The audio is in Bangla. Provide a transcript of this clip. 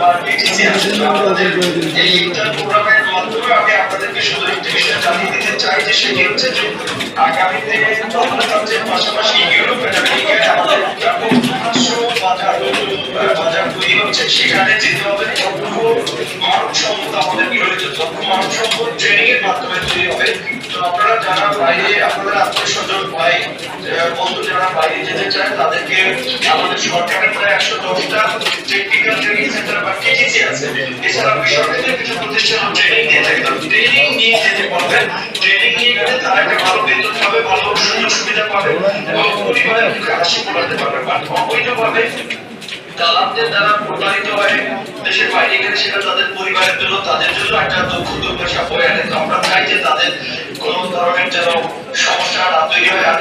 বা টিটিসি আছে, আমাদের এই ইন্টার্ন প্রোগ্রামের মাধ্যমে আমি আপনাদেরকে শুধু একটি বিষয় জানিয়ে দিতে চাই যে সেটি হচ্ছে যে আগামীতে বাংলাদেশের পাশাপাশি ইউরোপের আমেরিকায় আমাদের বাজার তৈরি হচ্ছে, সেখানে যেতে হবে দক্ষ মানব সম্পদ, আমাদের প্রয়োজন দক্ষ মানব সম্পদ ট্রেনিং এর মাধ্যমে তৈরি হবে। তো আপনারা যারা বাইরে আপনাদের আত্মীয় স্বজন ভাই বন্ধু যারা বাইরে যেতে চায় তাদেরকে আমাদের সরকারের প্রায় 110টা টেকনিক্যাল ট্রেনিং সেন্টার বা টিটিসি আছে। এছাড়া বেসরকারি কিছু প্রতিষ্ঠান ট্রেনিং দিয়ে থাকে, ট্রেনিং নিয়ে যেতে পারবেন। ট্রেনিং নিয়ে গেলে তারা একটা ভালো বেতন পাবে, ভালো সুযোগ সুবিধা পাবে এবং পরিবারের মুখে হাসি ফোটাতে পারবে। বাট অবৈধভাবে দালালদের দ্বারা প্রতারিত হয়ে দেশের বাইরে গেলে সেটা তাদের পরিবারের জন্য তাদের জন্য একটা দুঃখ দুর্দশা বয়ে আনে। তো আমরা চাই যে তাদের কোনো ধরনের যেন সমস্যা না তৈরি হয়। আর